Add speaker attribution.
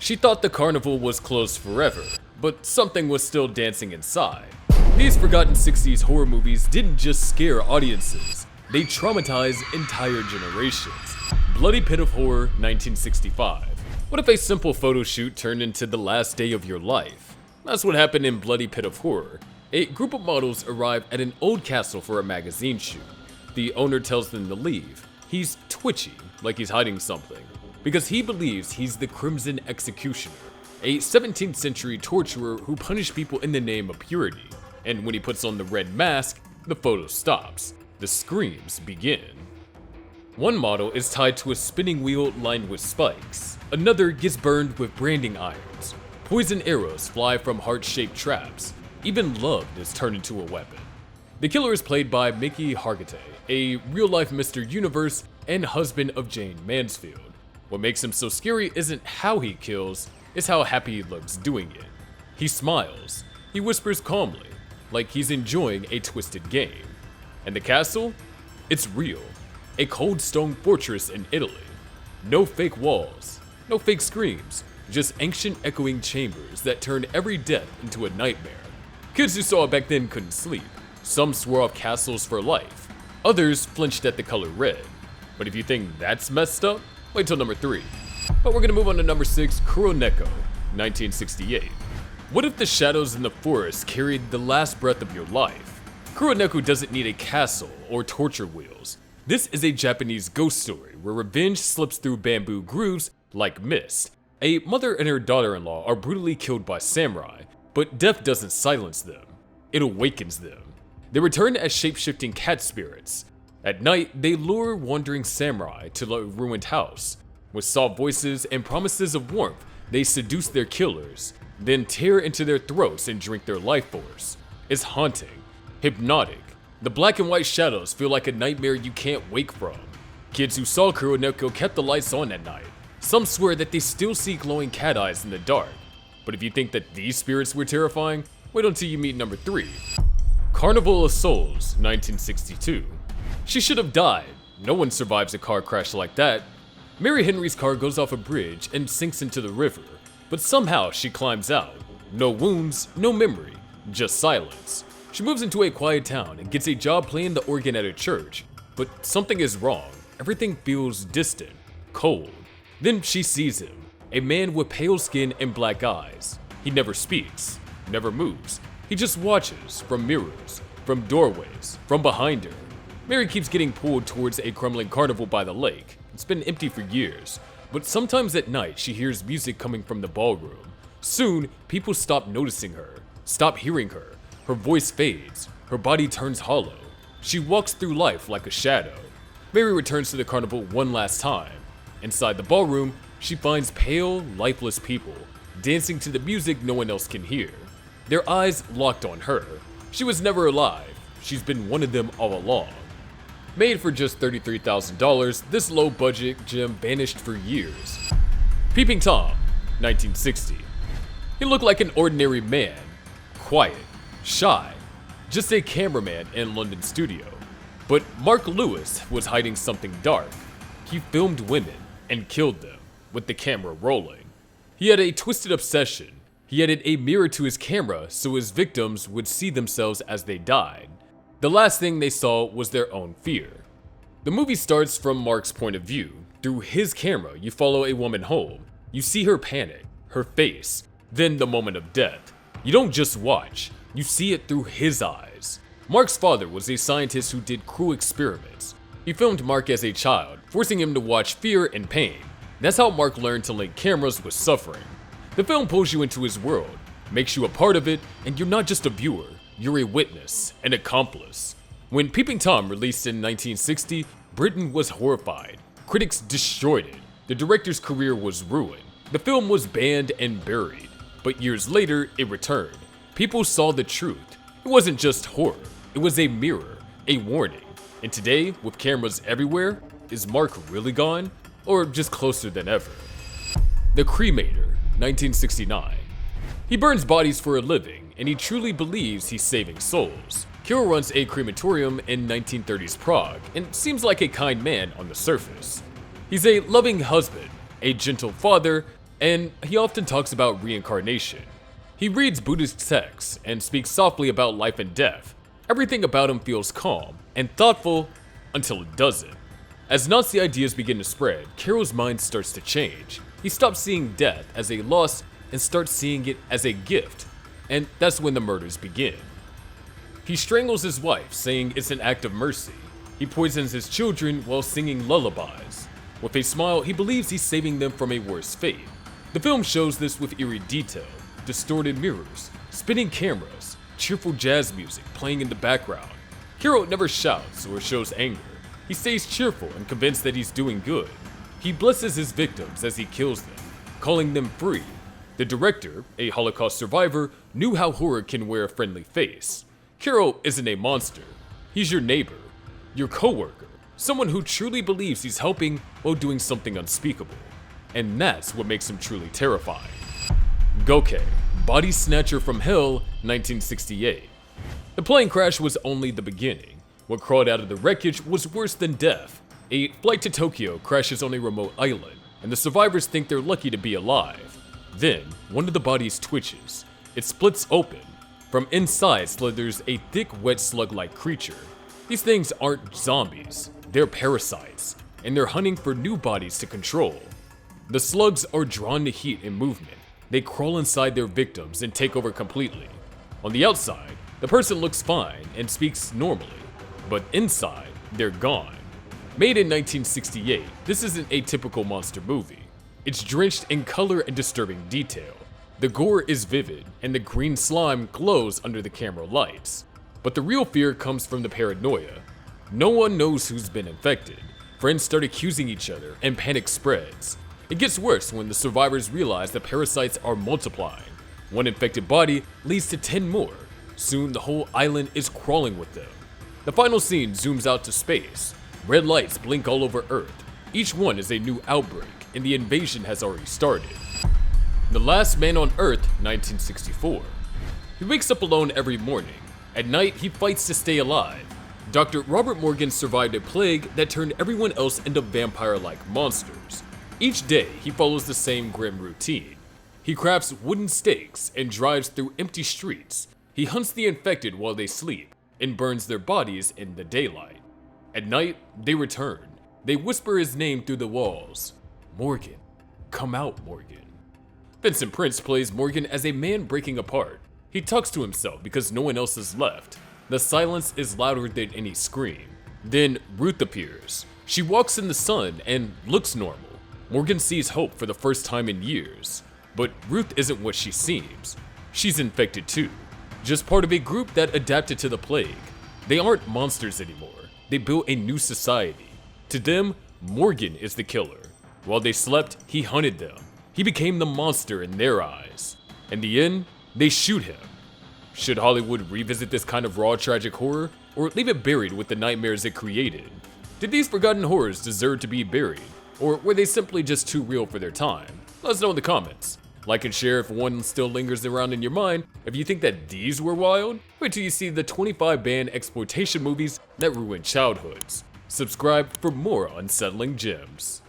Speaker 1: She thought the carnival was closed forever, but something was still dancing inside. These forgotten 60s horror movies didn't just scare audiences, they traumatized entire generations. Bloody Pit of Horror, 1965. What if a simple photo shoot turned into the last day of your life? That's what happened in Bloody Pit of Horror. A group of models arrive at an old castle for a magazine shoot. The owner tells them to leave. He's twitchy, like he's hiding something, because he believes he's the Crimson Executioner, a 17th century torturer who punished people in the name of purity. And when he puts on the red mask, the photo stops. The screams begin. One model is tied to a spinning wheel lined with spikes. Another gets burned with branding irons. Poison arrows fly from heart-shaped traps. Even love is turned into a weapon. The killer is played by Mickey Hargitay, a real-life Mr. Universe and husband of Jane Mansfield. What makes him so scary isn't how he kills, it's how happy he looks doing it. He smiles. He whispers calmly, like he's enjoying a twisted game. And the castle? It's real. A cold stone fortress in Italy. No fake walls, no fake screams, just ancient echoing chambers that turn every death into a nightmare. Kids who saw it back then couldn't sleep. Some swore off castles for life. Others flinched at the color red. But if you think that's messed up, wait till number 3. But we're gonna move on to number 6, Kuroneko, 1968. What if the shadows in the forest carried the last breath of your life? Kuroneko doesn't need a castle or torture wheels. This is a Japanese ghost story where revenge slips through bamboo grooves like mist. A mother and her daughter-in-law are brutally killed by samurai, but death doesn't silence them, it awakens them. They return as shape-shifting cat spirits. At night, they lure wandering samurai to a ruined house. With soft voices and promises of warmth, they seduce their killers, then tear into their throats and drink their life force. It's haunting, hypnotic. The black and white shadows feel like a nightmare you can't wake from. Kids who saw Kuroneko kept the lights on at night. Some swear that they still see glowing cat eyes in the dark. But if you think that these spirits were terrifying, wait until you meet number 3. Carnival of Souls, 1962. She should have died. No one survives a car crash like that. Mary Henry's car goes off a bridge and sinks into the river, but somehow she climbs out. No wounds, no memory, just silence. She moves into a quiet town and gets a job playing the organ at a church, but something is wrong. Everything feels distant, cold. Then she sees him, a man with pale skin and black eyes. He never speaks, never moves. He just watches from mirrors, from doorways, from behind her. Mary keeps getting pulled towards a crumbling carnival by the lake. It's been empty for years, but sometimes at night she hears music coming from the ballroom. Soon, people stop noticing her, stop hearing her. Her voice fades, her body turns hollow. She walks through life like a shadow. Mary returns to the carnival one last time. Inside the ballroom, she finds pale, lifeless people, dancing to the music no one else can hear. Their eyes locked on her. She was never alive. She's been one of them all along. Made for just $33,000, this low-budget gem vanished for years. Peeping Tom, 1960. He looked like an ordinary man, quiet, shy, just a cameraman in a London studio. But Mark Lewis was hiding something dark. He filmed women and killed them with the camera rolling. He had a twisted obsession. He added a mirror to his camera so his victims would see themselves as they died. The last thing they saw was their own fear. The movie starts from Mark's point of view. Through his camera, you follow a woman home. You see her panic, her face, then the moment of death. You don't just watch, you see it through his eyes. Mark's father was a scientist who did cruel experiments. He filmed Mark as a child, forcing him to watch fear and pain. That's how Mark learned to link cameras with suffering. The film pulls you into his world, makes you a part of it, and you're not just a viewer, you're a witness, an accomplice. When Peeping Tom released in 1960, Britain was horrified. Critics destroyed it. The director's career was ruined. The film was banned and buried. But years later, it returned. People saw the truth. It wasn't just horror, it was a mirror, a warning. And today, with cameras everywhere, is Mark really gone? Or just closer than ever? The Cremator, 1969. He burns bodies for a living, and he truly believes he's saving souls. Kiro runs a crematorium in 1930s Prague, and seems like a kind man on the surface. He's a loving husband, a gentle father, and he often talks about reincarnation. He reads Buddhist texts and speaks softly about life and death. Everything about him feels calm and thoughtful until it doesn't. As Nazi ideas begin to spread, Carol's mind starts to change. He stops seeing death as a loss and starts seeing it as a gift, and that's when the murders begin. He strangles his wife, saying it's an act of mercy. He poisons his children while singing lullabies. With a smile, he believes he's saving them from a worse fate. The film shows this with eerie detail, distorted mirrors, spinning cameras, cheerful jazz music playing in the background. Carol never shouts or shows anger. He stays cheerful and convinced that he's doing good. He blesses his victims as he kills them, calling them free. The director, a Holocaust survivor, knew how horror can wear a friendly face. Carol isn't a monster. He's your neighbor, your coworker, someone who truly believes he's helping while doing something unspeakable. And that's what makes him truly terrifying. Goké, Body Snatcher from Hell, 1968. The plane crash was only the beginning. What crawled out of the wreckage was worse than death. A flight to Tokyo crashes on a remote island, and the survivors think they're lucky to be alive. Then, one of the bodies twitches. It splits open. From inside slithers a thick, wet slug-like creature. These things aren't zombies, they're parasites, and they're hunting for new bodies to control. The slugs are drawn to heat and movement. They crawl inside their victims and take over completely. On the outside, the person looks fine and speaks normally, but inside, they're gone. Made in 1968, this isn't a typical monster movie. It's drenched in color and disturbing detail. The gore is vivid, and the green slime glows under the camera lights. But the real fear comes from the paranoia. No one knows who's been infected. Friends start accusing each other, and panic spreads. It gets worse when the survivors realize that parasites are multiplying. One infected body leads to 10 more. Soon the whole island is crawling with them. The final scene zooms out to space. Red lights blink all over Earth. Each one is a new outbreak, and the invasion has already started. The Last Man on Earth, 1964. He wakes up alone every morning. At night, he fights to stay alive. Dr. Robert Morgan survived a plague that turned everyone else into vampire-like monsters. Each day, he follows the same grim routine. He crafts wooden stakes and drives through empty streets. He hunts the infected while they sleep and burns their bodies in the daylight. At night, they return. They whisper his name through the walls. Morgan, come out, Morgan. Vincent Price plays Morgan as a man breaking apart. He talks to himself because no one else is left. The silence is louder than any scream. Then Ruth appears. She walks in the sun and looks normal. Morgan sees hope for the first time in years. But Ruth isn't what she seems. She's infected too. Just part of a group that adapted to the plague. They aren't monsters anymore. They built a new society. To them, Morgan is the killer. While they slept, he hunted them. He became the monster in their eyes. In the end, they shoot him. Should Hollywood revisit this kind of raw, tragic horror, or leave it buried with the nightmares it created? Did these forgotten horrors deserve to be buried, or were they simply just too real for their time? Let us know in the comments. Like and share if one still lingers around in your mind. If you think that these were wild, wait till you see the 25 banned exploitation movies that ruined childhoods. Subscribe for more unsettling gems.